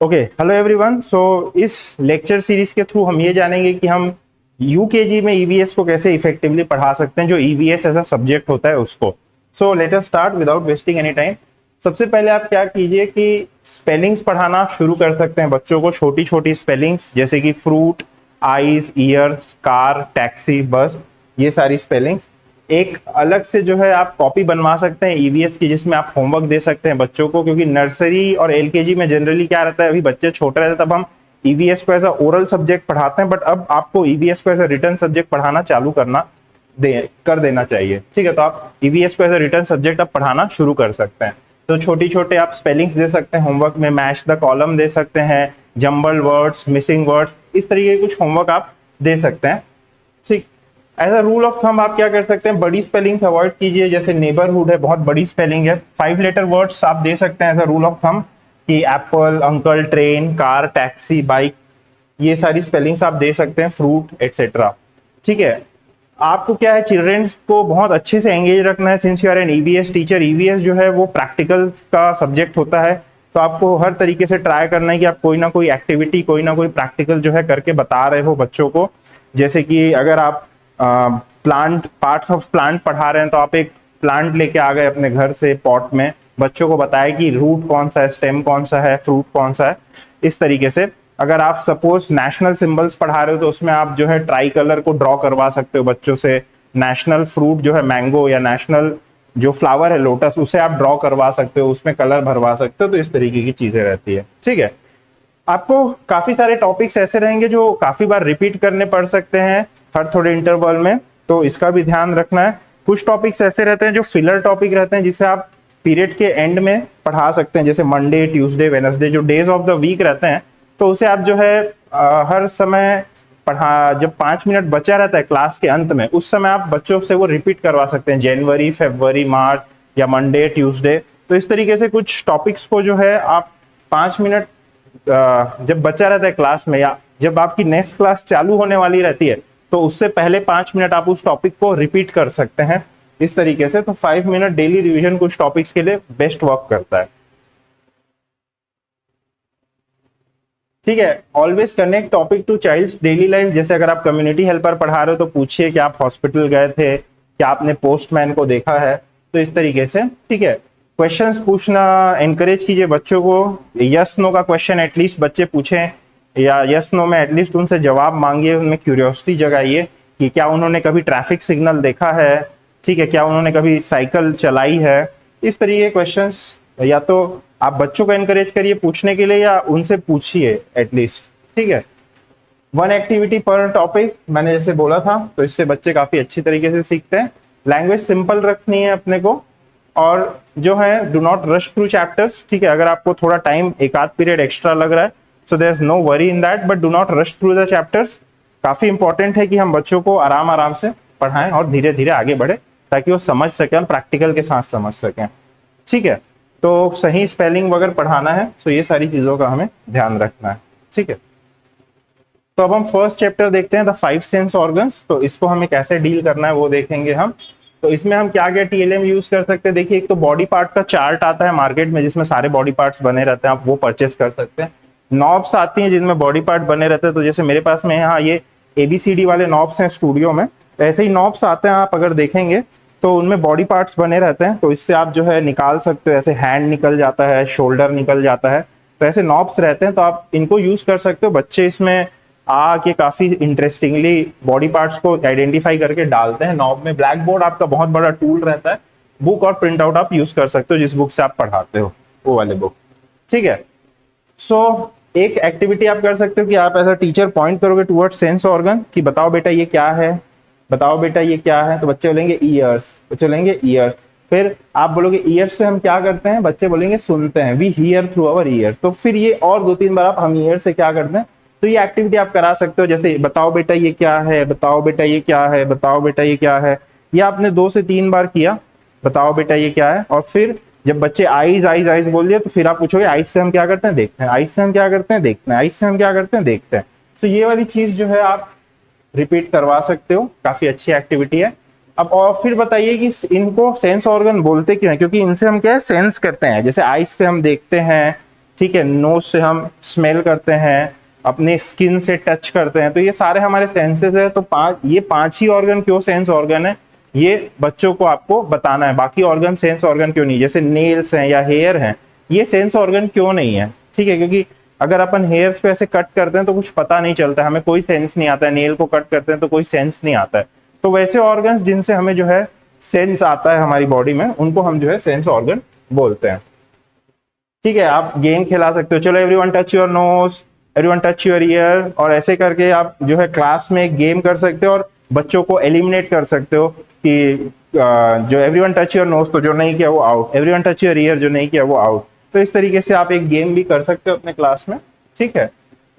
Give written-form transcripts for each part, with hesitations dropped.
Okay, hello everyone. सो इस lecture series के through हम ये जानेंगे कि हम यूकेजी में ईवीएस को कैसे इफेक्टिवली पढ़ा सकते हैं, जो ईवीएस ऐसा सब्जेक्ट होता है उसको। So let us start without wasting any time. सबसे पहले आप क्या कीजिए कि स्पेलिंग्स पढ़ाना शुरू कर सकते हैं बच्चों को, छोटी छोटी स्पेलिंग्स जैसे कि fruit, eyes, years, car, taxi, बस, ये सारी स्पेलिंग्स। एक अलग से जो है आप कॉपी बनवा सकते हैं ईवीएस की, जिसमें आप होमवर्क दे सकते हैं बच्चों को, क्योंकि नर्सरी और एलकेजी में जनरली क्या रहता है, अभी बच्चे छोटे रहते हैं तब हम ईवीएस को एज अ ओरल सब्जेक्ट पढ़ाते हैं, बट अब आपको ईवीएस को एज अ रिटर्न सब्जेक्ट पढ़ाना चालू कर देना चाहिए। ठीक है, तो आप ईवीएस को एज अ रिटर्न सब्जेक्ट आप पढ़ाना शुरू कर सकते हैं। तो छोटी छोटे आप स्पेलिंग्स दे सकते हैं होमवर्क में, मैच द कॉलम दे सकते हैं, जम्बल वर्ड्स, मिसिंग वर्ड्स, इस तरीके के कुछ होमवर्क आप दे सकते हैं। ठीक, as a rule of thumb आप क्या कर सकते हैं, बड़ी स्पेलिंग्स अवॉइड कीजिए। जैसे नेबरहुड है, बहुत बड़ी स्पेलिंग है। 5 लेटर वर्ड्स आप दे सकते हैं as a rule of thumb, कि apple, uncle, train, car, taxi, bike, ये सारी स्पेलिंग्स आप दे सकते हैं, फ्रूट एक्सेट्रा। ठीक है, आपको क्या है, चिल्ड्रेंस को बहुत अच्छे से एंगेज रखना है। Since you are an EVS teacher, EVS जो है वो प्रैक्टिकल का सब्जेक्ट होता है, तो आपको हर तरीके से ट्राई करना है कि आप कोई ना कोई एक्टिविटी, कोई ना कोई प्रैक्टिकल जो है करके बता रहे हो बच्चों को। जैसे कि अगर आप प्लांट, पार्ट्स ऑफ प्लांट पढ़ा रहे हैं, तो आप एक प्लांट लेके आ गए अपने घर से पॉट में, बच्चों को बताया कि रूट कौन सा है, स्टेम कौन सा है, फ्रूट कौन सा है, इस तरीके से। अगर आप सपोज नेशनल सिंबल्स पढ़ा रहे हो, तो उसमें आप जो है ट्राई कलर को ड्रॉ करवा सकते हो बच्चों से। नेशनल फ्रूट जो है मैंगो, या नेशनल जो फ्लावर है लोटस, उसे आप ड्रॉ करवा सकते हो, उसमें कलर भरवा सकते हो। तो इस तरीके की चीजें रहती है। ठीक है, आपको काफी सारे टॉपिक्स ऐसे रहेंगे जो काफी बार रिपीट करने पड़ सकते हैं हर थोड़े इंटरवल में, तो इसका भी ध्यान रखना है। कुछ टॉपिक्स ऐसे रहते हैं जो फिलर टॉपिक रहते हैं, जिसे आप पीरियड के एंड में पढ़ा सकते हैं, जैसे मंडे, ट्यूसडे, वेनसडे, जो डेज ऑफ द वीक रहते हैं। तो उसे आप जो है हर समय पढ़ा, जब 5 मिनट बचा रहता है क्लास के अंत में, उस समय आप बच्चों से वो रिपीट करवा सकते हैं, जनवरी, फरवरी, मार्च, या मंडे, ट्यूसडे। तो इस तरीके से कुछ टॉपिक्स को जो है आप 5 मिनट जब बच्चा रहता है क्लास में, या जब आपकी नेक्स्ट क्लास चालू होने वाली रहती है, तो उससे पहले 5 मिनट आप उस टॉपिक को रिपीट कर सकते हैं इस तरीके से। तो 5 मिनट डेली रिवीजन कुछ टॉपिक्स के लिए बेस्ट वर्क करता है। ठीक है, always connect topic to child daily life. जैसे अगर आप कम्युनिटी हेल्पर पढ़ा रहे हो, तो पूछिए कि आप हॉस्पिटल गए थे, क्या आपने पोस्टमैन को देखा है, तो इस तरीके से। ठीक है, क्वेश्चंस पूछना एनकरेज कीजिए बच्चों को। यस नो का क्वेश्चन एटलीस्ट बच्चे पूछें, या यस नो में एटलीस्ट उनसे जवाब मांगिए, उनमें क्यूरियोसिटी जगाइए कि क्या उन्होंने कभी ट्रैफिक सिग्नल देखा है, ठीक है, क्या उन्होंने कभी साइकिल चलाई है। इस तरीके के क्वेश्चंस या तो आप बच्चों को एनकरेज करिए पूछने के लिए, या उनसे पूछिए एटलीस्ट। ठीक है, 1 एक्टिविटी पर टॉपिक मैंने जैसे बोला था, तो इससे बच्चे काफी अच्छी तरीके से सीखते हैं। लैंग्वेज सिंपल रखनी है अपने को, और जो है do not rush through chapters. ठीक है, अगर आपको थोड़ा टाइम, एक आध पीरियड एक्स्ट्रा लग रहा है, so there is no worry in that, but do not rush through the chapters. काफी इंपॉर्टेंट है कि हम बच्चों को आराम आराम से पढ़ाएं और धीरे धीरे आगे बढ़े, ताकि वो समझ सकें और प्रैक्टिकल के साथ समझ सकें। ठीक है, तो सही स्पेलिंग वगैरह पढ़ाना है, तो ये सारी चीजों का हमें ध्यान रखना है। ठीक है, तो अब हम फर्स्ट चैप्टर देखते हैं, द 5 सेंस ऑर्गन्स। तो इसको हमें कैसे डील करना है वो देखेंगे हम। तो इसमें हम क्या क्या टीएलएम यूज कर सकते हैं। देखिए, एक तो बॉडी पार्ट का चार्ट आता है मार्केट में, जिसमें सारे बॉडी पार्ट्स बने रहते हैं, आप वो परचेस कर सकते हैं। नॉब्स आती हैं जिनमें बॉडी पार्ट बने रहते हैं, तो जैसे मेरे पास में यहाँ ये एबीसीडी वाले नॉब्स हैं स्टूडियो में, तो ऐसे ही नॉब्स आते हैं, आप अगर देखेंगे तो उनमें बॉडी पार्ट्स बने रहते हैं। तो इससे आप जो है निकाल सकते हो, ऐसे हैंड निकल जाता है, शोल्डर निकल जाता है, तो ऐसे नॉब्स रहते हैं, तो आप इनको यूज कर सकते हो। बच्चे इसमें आके काफी इंटरेस्टिंगली बॉडी पार्ट्स को आइडेंटिफाई करके डालते हैं नॉब में। ब्लैक बोर्ड आपका बहुत बड़ा टूल रहता है, बुक और प्रिंट आउट आप यूज कर सकते हो, जिस बुक से आप पढ़ाते हो वो वाले बुक। ठीक है, सो एक एक्टिविटी आप कर सकते हो कि आप एज अ टीचर पॉइंट करोगे टुवर्ड सेंस ऑर्गन, कि बताओ बेटा ये क्या है, बताओ बेटा ये क्या है। तो बच्चे बोलेंगे ईयर्स, बच्चे बोलेंगे ईयर्स। फिर आप बोलोगे ईयर्स से हम क्या करते हैं, बच्चे बोलेंगे सुनते हैं, we hear through our ears. तो फिर ये और 2-3 बार आप हम ईयर से क्या करते हैं, तो ये एक्टिविटी आप करा सकते हो। जैसे बताओ बेटा ये क्या है, बताओ बेटा ये क्या है, बताओ बेटा ये क्या है। ये आपने 2 से 3 बार किया, बताओ बेटा ये क्या है। और फिर जब बच्चे आईज आईज आईज बोल दिए, तो फिर आप पूछोगे आईज से हम क्या करते हैं, देखते हैं, आईज से हम क्या करते हैं, देखते हैं, आईज से हम क्या करते हैं, देखते हैं। तो ये वाली चीज जो है आप रिपीट करवा सकते हो, काफी अच्छी एक्टिविटी है। अब और फिर बताइए कि इनको सेंस ऑर्गन बोलते क्यों है, क्योंकि इनसे हम क्या है सेंस करते हैं। जैसे आईज से हम देखते हैं, ठीक है, नोज से हम स्मेल करते हैं, अपने स्किन से टच करते हैं, तो ये सारे हमारे सेंसेस है। तो ये पांच ही ऑर्गन क्यों सेंस ऑर्गन है, ये बच्चों को आपको बताना है। बाकी ऑर्गन सेंस ऑर्गन क्यों नहीं, जैसे नेल्स हैं या हेयर हैं, ये सेंस ऑर्गन क्यों नहीं है, ठीक है, क्योंकि अगर अपन हेयर्स पे ऐसे कट करते हैं तो कुछ पता नहीं चलता, हमें कोई सेंस नहीं आता है। नेल को कट करते हैं तो कोई सेंस नहीं आता है। तो वैसे ऑर्गन्स जिनसे हमें जो है सेंस आता है हमारी बॉडी में, उनको हम जो है सेंस ऑर्गन बोलते हैं। ठीक है, आप गेम खिला सकते हो, चलो everyone touch your nose, everyone touch your year, और ऐसे करके आप जो है क्लास में एक गेम कर सकते हो और बच्चों को एलिमिनेट कर सकते हो कि जो एवरीवन टच योर नोज, तो जो नहीं किया वो out, everyone touch your year, जो नहीं किया वो आउट। तो इस तरीके से आप एक गेम भी कर सकते हो अपने क्लास में। ठीक है,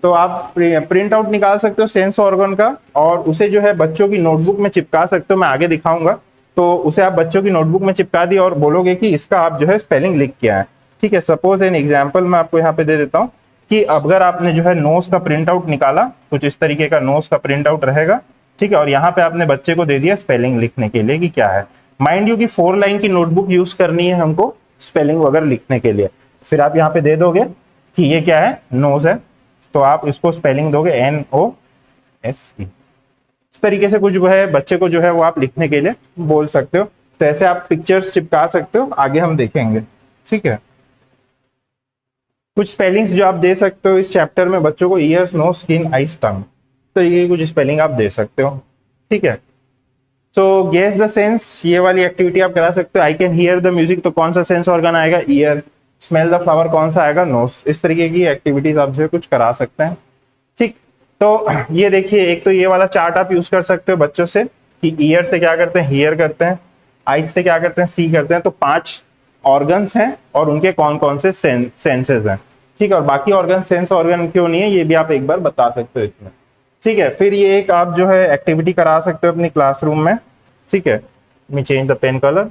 तो आप प्रिंट आउट निकाल सकते हो सेंस ऑर्गन का, और उसे जो है बच्चों की नोटबुक में चिपका सकते हो, मैं आगे दिखाऊंगा। तो उसे आप बच्चों की नोटबुक में चिपका दिया और बोलोगे कि इसका आप जो है स्पेलिंग लिख किया है। ठीक है, सपोज एन एग्जाम्पल मैं आपको यहाँ पे दे देता हूँ कि अगर आपने जो है नोज का प्रिंट आउट निकाला, कुछ इस तरीके का नोज का प्रिंट आउट रहेगा। ठीक है, और यहाँ पे आपने बच्चे को दे दिया स्पेलिंग लिखने के लिए कि क्या है। माइंड यू कि 4 लाइन की नोटबुक यूज करनी है हमको स्पेलिंग वगैरह लिखने के लिए। फिर आप यहाँ पे दे दोगे कि ये क्या है, नोज है, तो आप इसको स्पेलिंग दोगे NOSE। इस तरीके से कुछ जो है बच्चे को जो है वो आप लिखने के लिए बोल सकते हो। तो ऐसे आप पिक्चर्स चिपका सकते हो, आगे हम देखेंगे। ठीक है, कुछ स्पेलिंग्स जो आप दे सकते हो इस चैप्टर में बच्चों को, ईयर्स, नोज, स्किन, आईज, टंग, तो ये कुछ स्पेलिंग आप दे सकते हो। ठीक है, तो गेस द सेंस, ये वाली एक्टिविटी आप करा सकते हो। I can hear the music, तो कौन सा सेंस ऑर्गन आएगा, ईयर। स्मेल द फ्लावर, कौन सा आएगा, नोज। इस तरीके की एक्टिविटीज आप जो है कुछ करा सकते हैं। ठीक, तो ये देखिए, एक तो ये वाला चार्ट आप यूज कर सकते हो बच्चों से कि ईयर से क्या करते हैं, हियर करते हैं, आईज से क्या करते हैं, सी करते हैं। तो 5 ऑर्गन्स हैं और उनके कौन कौन से सेंसेस हैं। ठीक है, और बाकी ऑर्गन सेंस ऑर्गन क्यों नहीं है, ये भी आप एक बार बता सकते हो इसमें। ठीक है, फिर ये एक आप जो है एक्टिविटी करा सकते हो अपनी क्लासरूम में। ठीक है, me change the pen colour.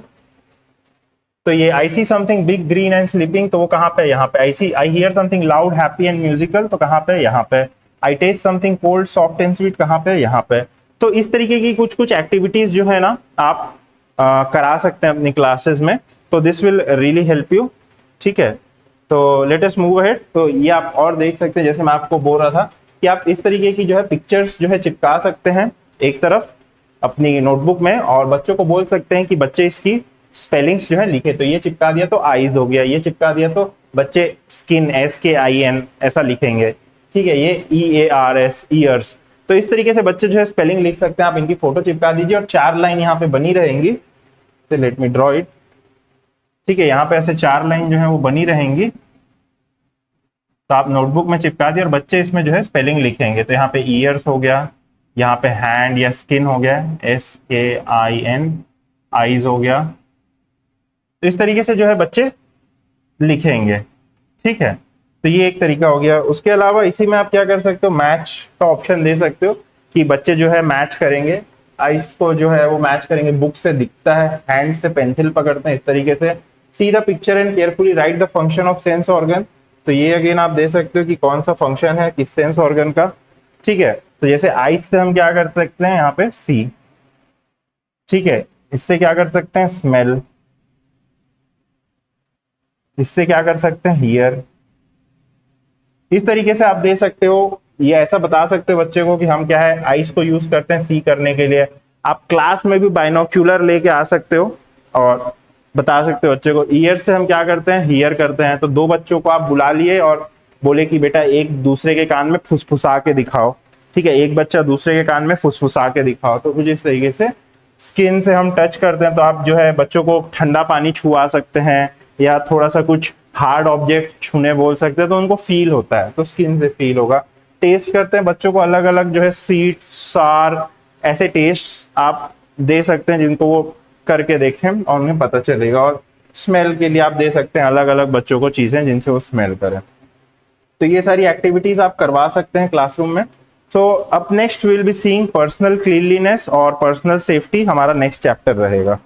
तो ये I see something big green and sleeping, तो वो कहाँ पे, यहाँ पे। I hear something loud happy and musical, तो कहाँ पे, यहाँ पे। I taste something cold soft and sweet, कहाँ पे, यहाँ पे। तो इस तरीके की कुछ कुछ एक्टिविटीज जो है ना आप करा सकते हैं अपनी क्लासेस में, तो this will really help you. ठीक है, तो लेट अस मूव अहेड। तो ये आप और देख सकते हैं, जैसे मैं आपको बोल रहा था कि आप इस तरीके की जो है पिक्चर्स जो है चिपका सकते हैं एक तरफ अपनी नोटबुक में, और बच्चों को बोल सकते हैं कि बच्चे इसकी स्पेलिंग्स जो है लिखे। तो ये चिपका दिया तो आईज हो गया, ये चिपका दिया तो बच्चे स्किन, SKIN ऐसा लिखेंगे। ठीक है, ये EARS, ईयर्स। तो इस तरीके से बच्चे जो है स्पेलिंग लिख सकते हैं। आप इनकी फोटो चिपका दीजिए और 4 लाइन यहाँ पे बनी रहेंगी। तो लेट मी ड्रॉ इट। ठीक है, यहाँ पे ऐसे 4 लाइन जो है वो बनी रहेंगी, तो आप नोटबुक में चिपका दिए और बच्चे इसमें जो है स्पेलिंग लिखेंगे। तो यहाँ पे ईयर्स हो गया, यहाँ पे हैंड या स्किन हो गया, SKIN, आईज हो गया। तो इस तरीके से जो है बच्चे लिखेंगे। ठीक है, तो ये एक तरीका हो गया। उसके अलावा इसी में आप क्या कर सकते हो, मैच का ऑप्शन दे सकते हो कि बच्चे जो है मैच करेंगे, आईज को जो है वो मैच करेंगे, बुक से दिखता है, हैंड से पेंसिल पकड़ते हैं, इस तरीके से। See the picture and carefully right the function of sense organ, तो ये अगेन आप दे सकते हो कि कौन सा फंक्शन है किस सेंस ऑर्गन का। ठीक है, तो जैसे आईज से हम क्या कर सकते हैं, यहाँ पे सी। ठीक है, इससे क्या कर सकते हैं, स्मेल। इससे क्या कर सकते हैं, हियर। इस तरीके से आप दे सकते हो। ये ऐसा बता सकते हो बच्चे को कि हम क्या है आईज को यूज करते हैं सी करने के लिए। आप क्लास में भी बाइनोक्यूलर लेके आ सकते हो और बता सकते हो बच्चे को। ईयर से हम क्या करते हैं, हियर करते हैं। तो 2 बच्चों को आप बुला लिए और बोले कि बेटा एक दूसरे के कान में फुसफुसा के दिखाओ। ठीक है, एक बच्चा दूसरे के कान में फुसफुसा के दिखाओ। तो कुछ इस तरीके से। स्किन से हम टच करते हैं, तो आप जो है बच्चों को ठंडा पानी छुआ सकते हैं या थोड़ा सा कुछ हार्ड ऑब्जेक्ट छूने बोल सकते हैं, तो उनको फील होता है, तो स्किन से फील होगा। टेस्ट करते हैं बच्चों को अलग अलग जो है स्वीट, सार, ऐसे टेस्ट आप दे सकते हैं जिनको वो करके देखें और उन्हें पता चलेगा। और स्मेल के लिए आप दे सकते हैं अलग अलग बच्चों को चीजें जिनसे वो स्मेल करें। तो ये सारी एक्टिविटीज आप करवा सकते हैं क्लासरूम में। So up next will be seeing personal cleanliness और पर्सनल सेफ्टी, हमारा नेक्स्ट चैप्टर रहेगा।